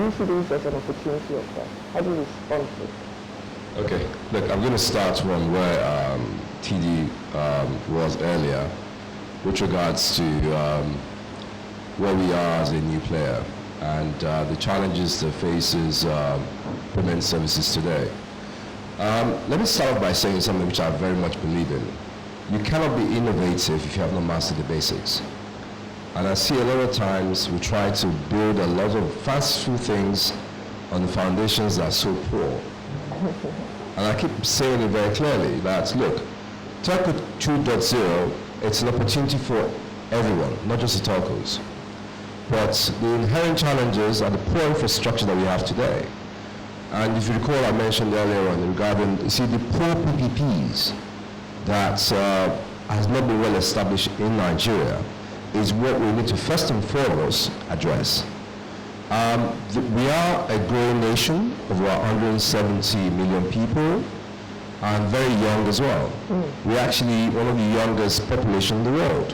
you see this as an opportunity or threat? How do you respond to it? Okay, look, I'm going to start from where TD was earlier with regards to where we are as a new player and the challenges that faces payment services today. Let me start off by saying something which I very much believe in. You cannot be innovative if you have not mastered the basics. And I see a lot of times we try to build a lot of fanciful things on the foundations that are so poor. And I keep saying it very clearly that, look, Telco 2.0, it's an opportunity for everyone, not just the telcos. But the inherent challenges are the poor infrastructure that we have today. And if you recall, I mentioned earlier on regarding, you see, the poor PPPs that has not been well established in Nigeria is what we need to first and foremost address. We are a growing nation of about 170 million people and very young as well. We're actually one of the youngest population in the world.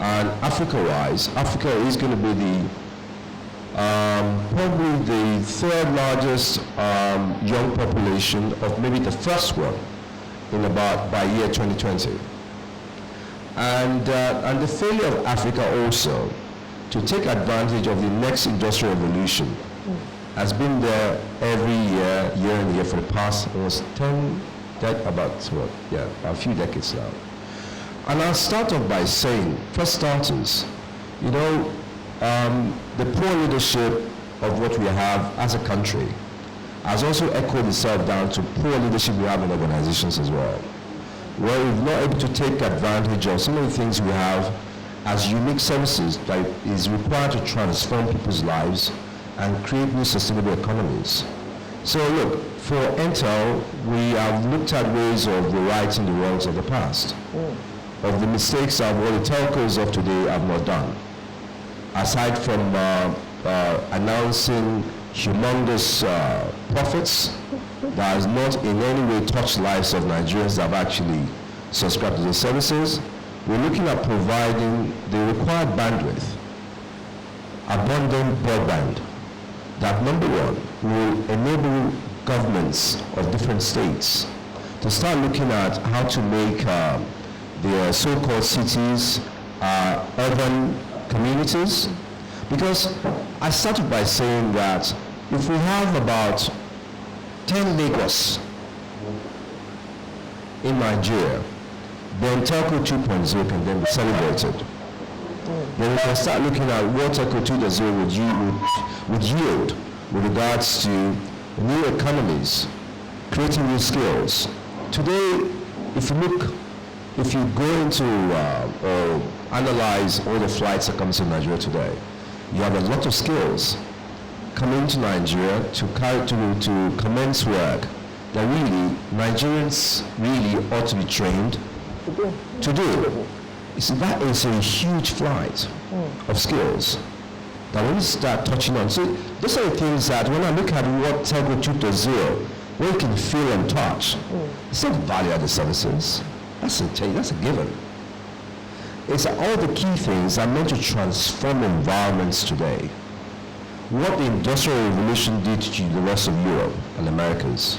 And Africa-wise, Africa is going to be the probably the third largest young population of maybe the first one in about by year 2020. And the failure of Africa also to take advantage of the next industrial revolution has been there every year in year for the past almost a few decades now. And I'll start off by saying, for starters, you know, the poor leadership of what we have as a country has also echoed itself down to poor leadership we have in organizations as well, where we're not able to take advantage of some of the things we have as unique services that is required to transform people's lives and create new sustainable economies. So look, for Ntel, we have looked at ways of rewriting the wrongs of the past, of the mistakes of what the telcos of today have not done. Aside from announcing humongous profits that has not in any way touched lives of Nigerians that have actually subscribed to the services, we're looking at providing the required bandwidth, abundant broadband, that number one will enable governments of different states to start looking at how to make their so-called cities urban communities. Because I started by saying that if we have about 10 Lagos in Nigeria, then Telco 2.0 can then be celebrated. Then we can start looking at what Telco 2.0 would yield with regards to new economies, creating new skills. Today, if you go into or analyze all the flights that come to Nigeria today, you have a lot of skills coming to Nigeria to commence work that really Nigerians really ought to be trained to do. You see, that is a huge flight of skills that when you start touching on. So those are the things that when I look at what Telco 2.0, what you can feel and touch, it's not value-added services. That's a given. It's all the key things that are meant to transform environments today. What the Industrial Revolution did to the rest of Europe and Americas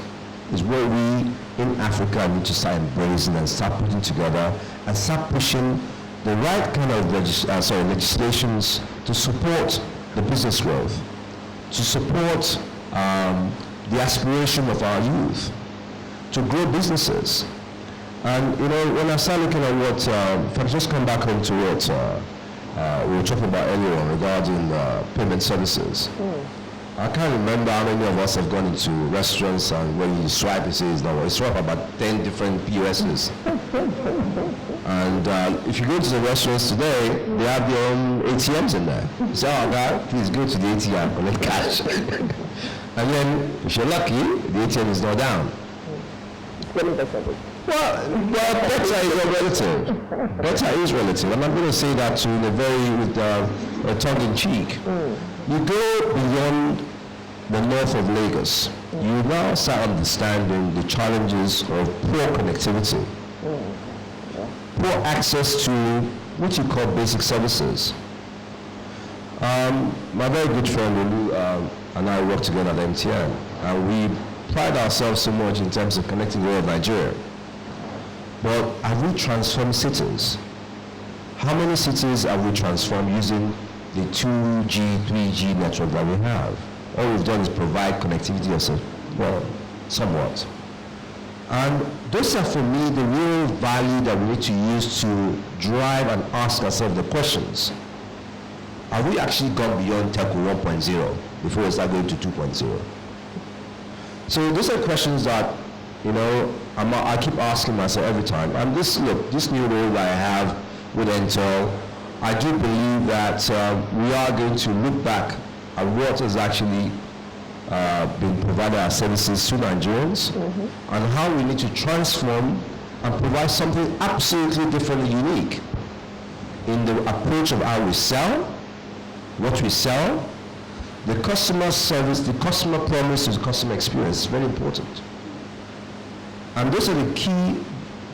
is what we in Africa need to start embracing and start putting together and start pushing the right kind of legislations to support the business growth, to support the aspiration of our youth, to grow businesses. And you know, when I start looking at what, if I just come back home to what we were talking about earlier on regarding payment services. I can't remember how many of us have gone into restaurants and when you swipe, it says, no, you swipe about 10 different POSs. And if you go to the restaurants today, they have their own ATMs in there. You say, oh God, please go to the ATM, collect cash. And then, if you're lucky, the ATM is not down. Well, better is relative. Better is relative. And I'm going to say that to in a very, with a tongue-in-cheek. You go beyond the north of Lagos, you now start understanding the challenges of poor connectivity, poor access to what you call basic services. My very good friend Olu and I work together at MTN, and we pride ourselves so much in terms of connecting the whole of Nigeria. But have we transformed cities? How many cities have we transformed using the 2G, 3G network that we have? All we've done is provide connectivity somewhat. And those are, for me, the real value that we need to use to drive and ask ourselves the questions. Have we actually gone beyond Telco 1.0 before we start going to 2.0? So those are questions that, I keep asking myself every time. And this new role that I have with Ntel, I do believe that we are going to look back at what has actually been provided as services to Nigerians, and how we need to transform and provide something absolutely different and unique in the approach of how we sell, what we sell, the customer service, the customer promise, the customer experience is very important. And those are the key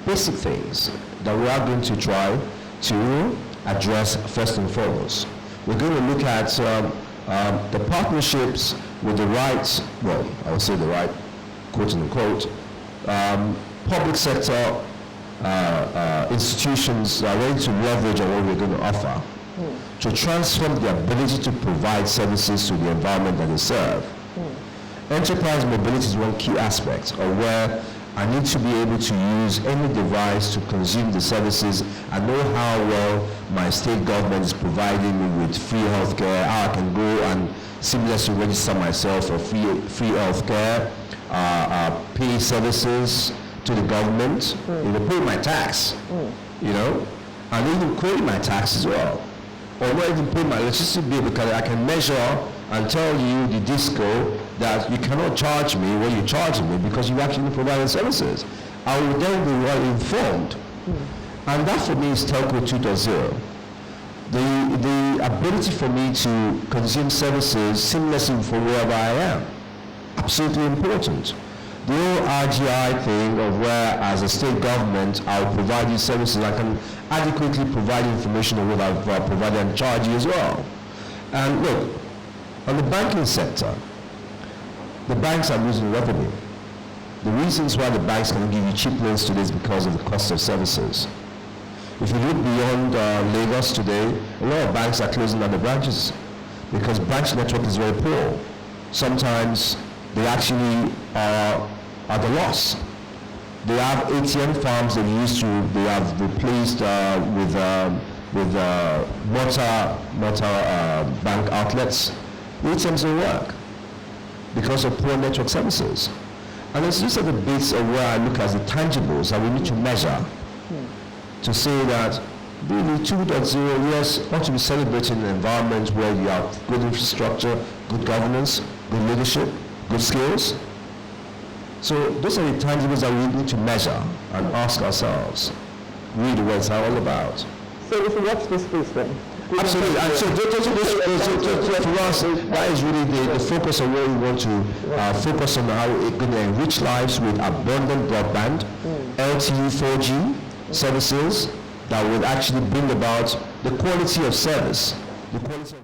basic things that we are going to try to address first and foremost. We're going to look at the partnerships with the right, I would say the right, quote unquote, public sector institutions that are ready to leverage on what we're going to offer to transform the ability to provide services to the environment that they serve. Enterprise mobility is one key aspect of where I need to be able to use any device to consume the services. I know how well my state government is providing me with free healthcare, how I can go and seamlessly register myself for free healthcare, pay services to the government, pay my tax, and even pay my tax as well. Or not even pay my electricity bill, because I can measure and tell you, the disco, that you cannot charge me what you're charging me because you actually provided services. I will then be well informed. And that for me is Telco 2.0. The ability for me to consume services seamlessly from wherever I am. Absolutely important. The whole RGI thing of where, as a state government, I'll provide these services, I can adequately provide information on what I've provided and charge you as well. And look, on the banking sector, the banks are losing revenue. The reasons why the banks can give you cheap loans today is because of the cost of services. If you look beyond Lagos today, a lot of banks are closing down the branches because branch network is very poor. Sometimes they actually are at a loss. They have ATM farms they have replaced with mortar bank outlets. The ATMs don't work because of poor network services. And it's just at the base of where I look at the tangibles that we need to measure to say that really 2.0, yes, ought to be celebrating an environment where you have good infrastructure, good governance, good leadership, good skills. So those are the tangibles that we need to measure and ask ourselves, really, what it's all about. So if you watch this space then? Absolutely. And so for us, that is really the focus of where we want to focus on how we're going to enrich lives with abundant broadband, LTE 4G services that will actually bring about the quality of service. The quality